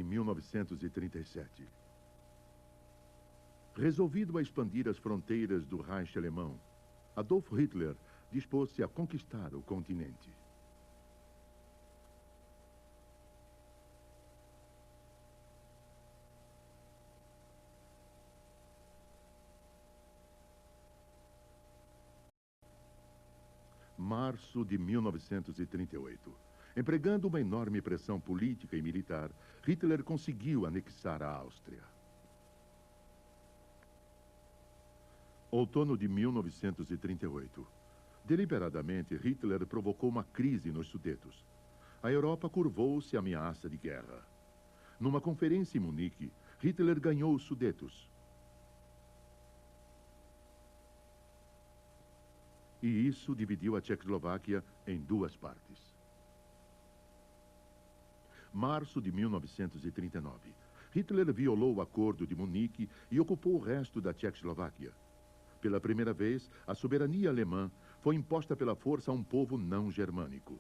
em 1937. Resolvido a expandir as fronteiras do Reich alemão, Adolf Hitler dispôs-se a conquistar o continente. Março de 1938. Empregando uma enorme pressão política e militar, Hitler conseguiu anexar a Áustria. Outono de 1938. Deliberadamente, Hitler provocou uma crise nos Sudetos. A Europa curvou-se à ameaça de guerra. Numa conferência em Munique, Hitler ganhou os Sudetos. E isso dividiu a Tchecoslováquia em duas partes. Março de 1939. Hitler violou o Acordo de Munique e ocupou o resto da Tchecoslováquia. Pela primeira vez, a soberania alemã foi imposta pela força a um povo não germânico.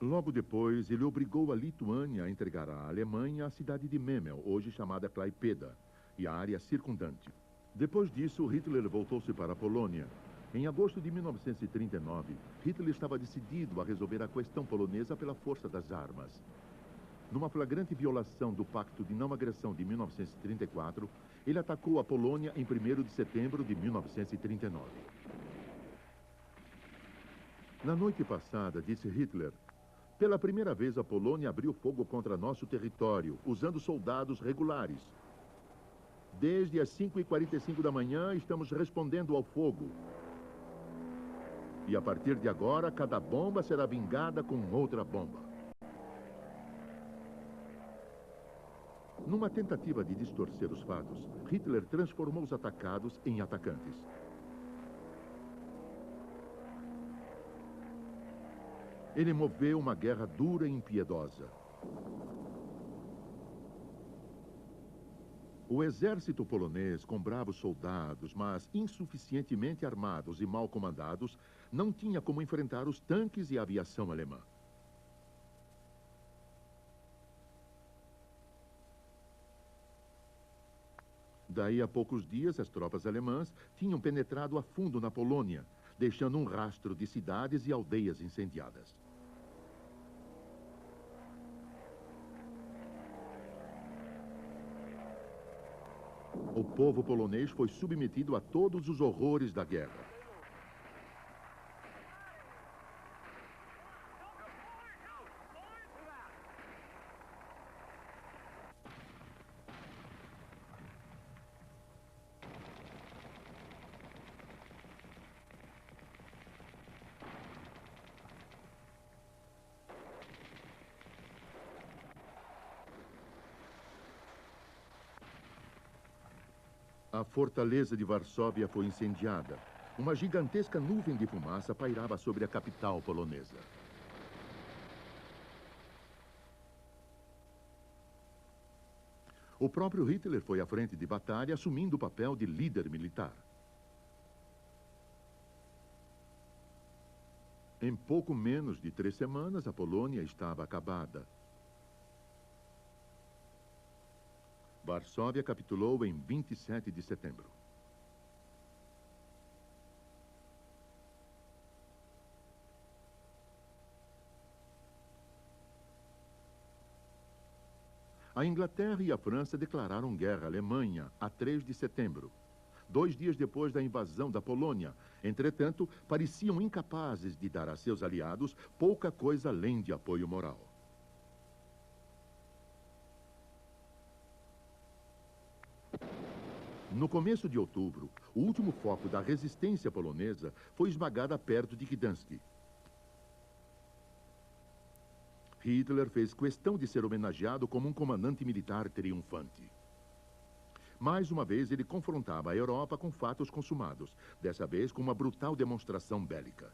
Logo depois, ele obrigou a Lituânia a entregar à Alemanha a cidade de Memel, hoje chamada Klaipėda, e a área circundante. Depois disso, Hitler voltou-se para a Polônia. Em agosto de 1939, Hitler estava decidido a resolver a questão polonesa pela força das armas. Numa flagrante violação do Pacto de Não Agressão de 1934, ele atacou a Polônia em 1º de setembro de 1939. Na noite passada, disse Hitler, pela primeira vez a Polônia abriu fogo contra nosso território, usando soldados regulares. Desde as 5h45 da manhã, estamos respondendo ao fogo. E a partir de agora, cada bomba será vingada com outra bomba. Numa tentativa de distorcer os fatos, Hitler transformou os atacados em atacantes. Ele moveu uma guerra dura e impiedosa. O exército polonês, com bravos soldados, mas insuficientemente armados e mal comandados, não tinha como enfrentar os tanques e a aviação alemã. Daí a poucos dias, as tropas alemãs tinham penetrado a fundo na Polônia, deixando um rastro de cidades e aldeias incendiadas. O povo polonês foi submetido a todos os horrores da guerra. A fortaleza de Varsóvia foi incendiada. Uma gigantesca nuvem de fumaça pairava sobre a capital polonesa. O próprio Hitler foi à frente de batalha, assumindo o papel de líder militar. Em pouco menos de 3 semanas, a Polônia estava acabada. Varsóvia capitulou em 27 de setembro. A Inglaterra e a França declararam guerra à Alemanha a 3 de setembro, 2 dias depois da invasão da Polônia. Entretanto, pareciam incapazes de dar a seus aliados pouca coisa além de apoio moral. No começo de outubro, o último foco da resistência polonesa foi esmagada perto de Gdansk. Hitler fez questão de ser homenageado como um comandante militar triunfante. Mais uma vez, ele confrontava a Europa com fatos consumados, dessa vez com uma brutal demonstração bélica.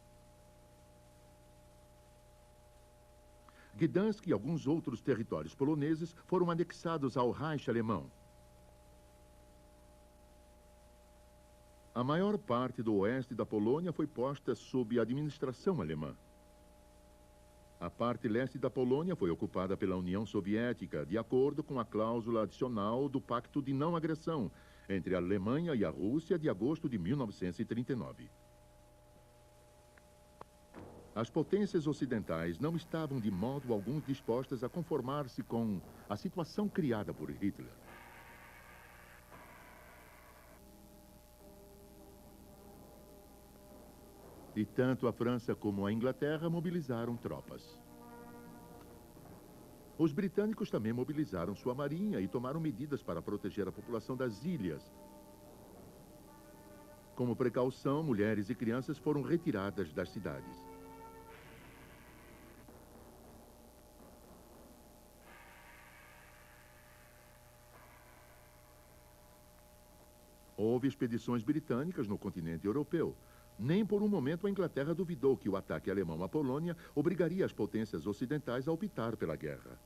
Gdansk e alguns outros territórios poloneses foram anexados ao Reich alemão. A maior parte do oeste da Polônia foi posta sob a administração alemã. A parte leste da Polônia foi ocupada pela União Soviética, de acordo com a cláusula adicional do Pacto de Não Agressão entre a Alemanha e a Rússia de agosto de 1939. As potências ocidentais não estavam de modo algum dispostas a conformar-se com a situação criada por Hitler. E tanto a França como a Inglaterra mobilizaram tropas. Os britânicos também mobilizaram sua marinha e tomaram medidas para proteger a população das ilhas. Como precaução, mulheres e crianças foram retiradas das cidades. Houve expedições britânicas no continente europeu. Nem por um momento a Inglaterra duvidou que o ataque alemão à Polônia obrigaria as potências ocidentais a optar pela guerra.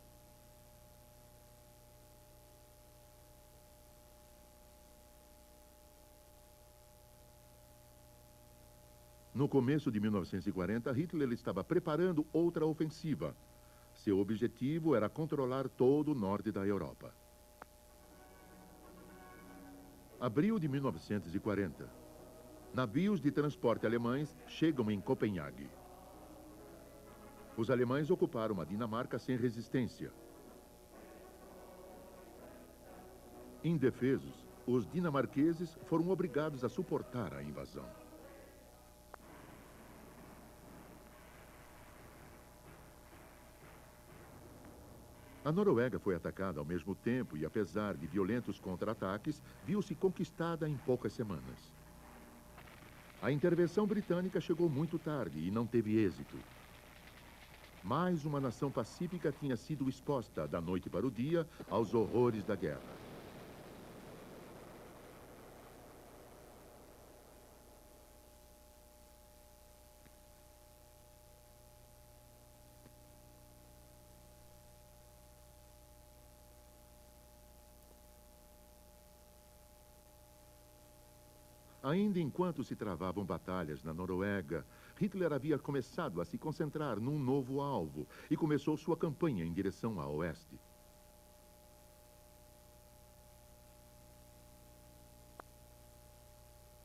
No começo de 1940, Hitler estava preparando outra ofensiva. Seu objetivo era controlar todo o norte da Europa. Abril de 1940. Navios de transporte alemães chegam em Copenhague. Os alemães ocuparam a Dinamarca sem resistência. Indefesos, os dinamarqueses foram obrigados a suportar a invasão. A Noruega foi atacada ao mesmo tempo e, apesar de violentos contra-ataques, viu-se conquistada em poucas semanas. A intervenção britânica chegou muito tarde e não teve êxito. Mais uma nação pacífica tinha sido exposta, da noite para o dia, aos horrores da guerra. Ainda enquanto se travavam batalhas na Noruega, Hitler havia começado a se concentrar num novo alvo e começou sua campanha em direção a oeste.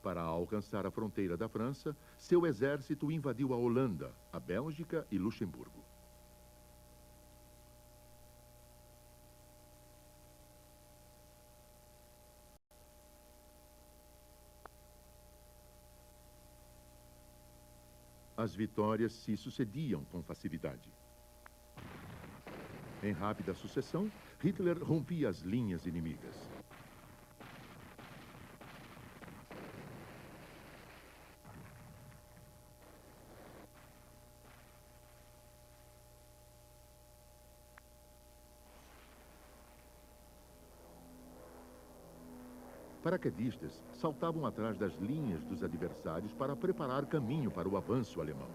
Para alcançar a fronteira da França, seu exército invadiu a Holanda, a Bélgica e Luxemburgo. As vitórias se sucediam com facilidade. Em rápida sucessão, Hitler rompia as linhas inimigas. Paraquedistas saltavam atrás das linhas dos adversários para preparar caminho para o avanço alemão.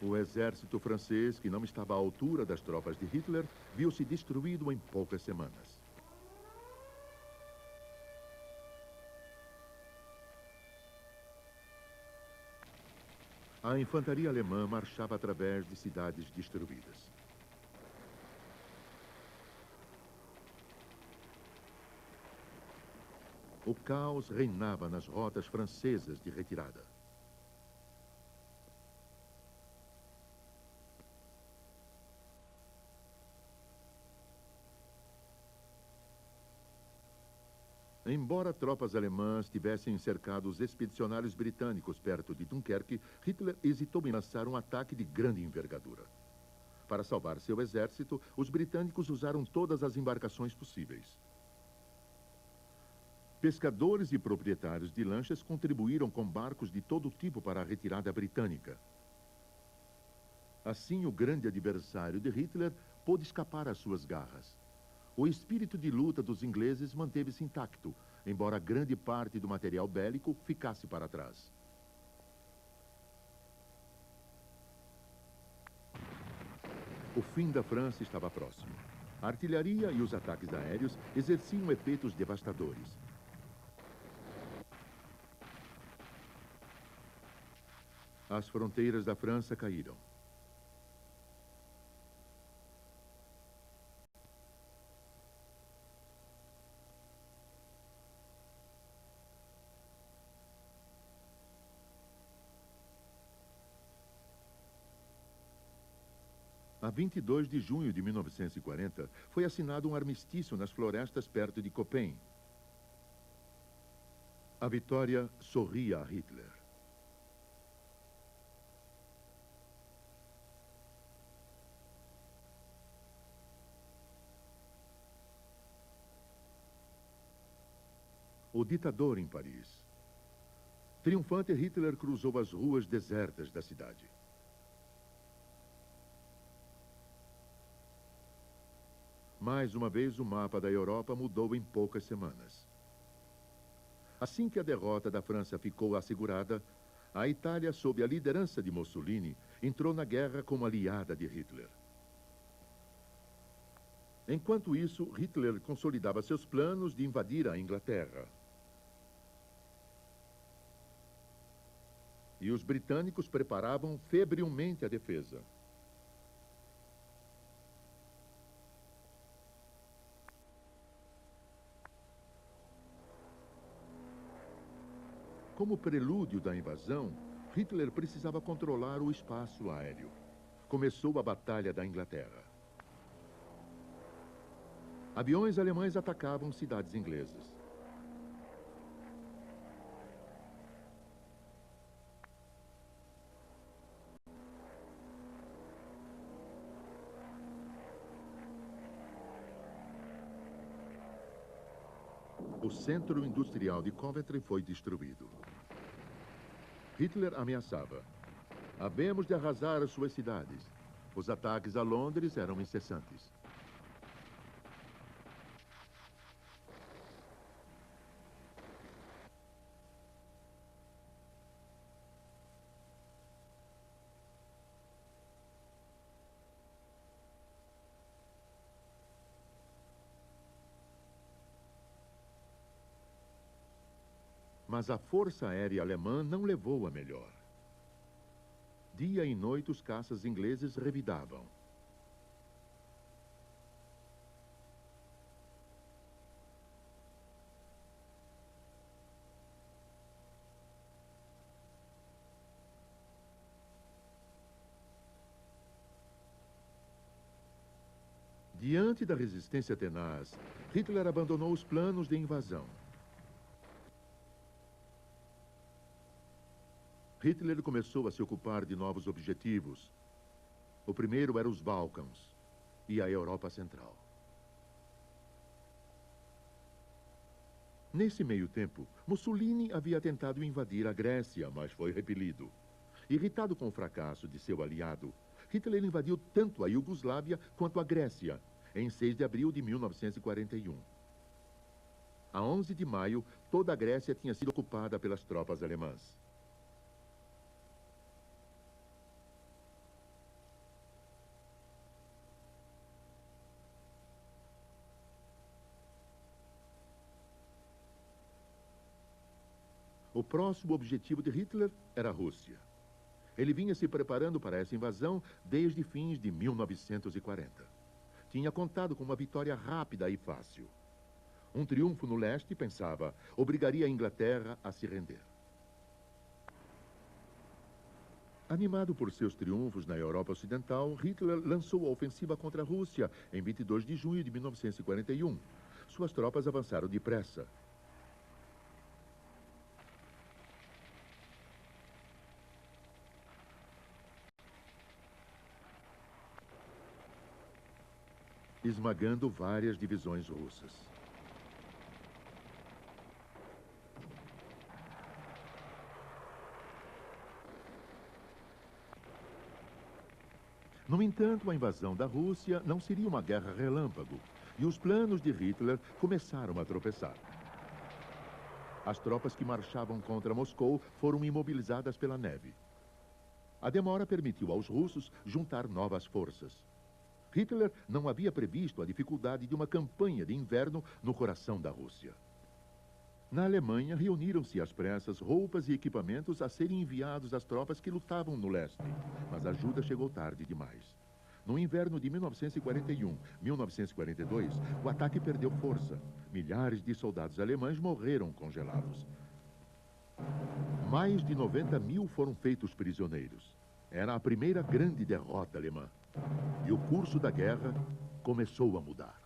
O exército francês, que não estava à altura das tropas de Hitler, viu-se destruído em poucas semanas. A infantaria alemã marchava através de cidades destruídas. O caos reinava nas rotas francesas de retirada. Embora tropas alemãs tivessem cercado os expedicionários britânicos perto de Dunkerque, Hitler hesitou em lançar um ataque de grande envergadura. Para salvar seu exército, os britânicos usaram todas as embarcações possíveis. Pescadores e proprietários de lanchas contribuíram com barcos de todo tipo para a retirada britânica. Assim, o grande adversário de Hitler pôde escapar às suas garras. O espírito de luta dos ingleses manteve-se intacto, embora grande parte do material bélico ficasse para trás. O fim da França estava próximo. A artilharia e os ataques aéreos exerciam efeitos devastadores. As fronteiras da França caíram. A 22 de junho de 1940, foi assinado um armistício nas florestas perto de Copen. A vitória sorria a Hitler. O ditador em Paris. Triunfante, Hitler cruzou as ruas desertas da cidade. Mais uma vez, o mapa da Europa mudou em poucas semanas. Assim que a derrota da França ficou assegurada, a Itália, sob a liderança de Mussolini, entrou na guerra como aliada de Hitler. Enquanto isso, Hitler consolidava seus planos de invadir a Inglaterra. E os britânicos preparavam febrilmente a defesa. Como prelúdio da invasão, Hitler precisava controlar o espaço aéreo. Começou a Batalha da Inglaterra. Aviões alemães atacavam cidades inglesas. O centro industrial de Coventry foi destruído. Hitler ameaçava: havemos de arrasar as suas cidades. Os ataques a Londres eram incessantes. Mas a Força Aérea Alemã não levou a melhor. Dia e noite os caças ingleses revidavam. Diante da resistência tenaz, Hitler abandonou os planos de invasão. Hitler começou a se ocupar de novos objetivos. O primeiro era os Balcãs e a Europa Central. Nesse meio tempo, Mussolini havia tentado invadir a Grécia, mas foi repelido. Irritado com o fracasso de seu aliado, Hitler invadiu tanto a Iugoslávia quanto a Grécia, em 6 de abril de 1941. A 11 de maio, toda a Grécia tinha sido ocupada pelas tropas alemãs. O próximo objetivo de Hitler era a Rússia. Ele vinha se preparando para essa invasão desde fins de 1940. Tinha contado com uma vitória rápida e fácil. Um triunfo no leste, pensava, obrigaria a Inglaterra a se render. Animado por seus triunfos na Europa Ocidental, Hitler lançou a ofensiva contra a Rússia em 22 de junho de 1941. Suas tropas avançaram depressa. Esmagando várias divisões russas. No entanto, a invasão da Rússia não seria uma guerra relâmpago, e os planos de Hitler começaram a tropeçar. As tropas que marchavam contra Moscou foram imobilizadas pela neve. A demora permitiu aos russos juntar novas forças. Hitler não havia previsto a dificuldade de uma campanha de inverno no coração da Rússia. Na Alemanha, reuniram-se às pressas roupas e equipamentos a serem enviados às tropas que lutavam no leste, mas a ajuda chegou tarde demais. No inverno de 1941-1942, o ataque perdeu força. Milhares de soldados alemães morreram congelados. Mais de 90 mil foram feitos prisioneiros. Era a primeira grande derrota alemã. E o curso da guerra começou a mudar.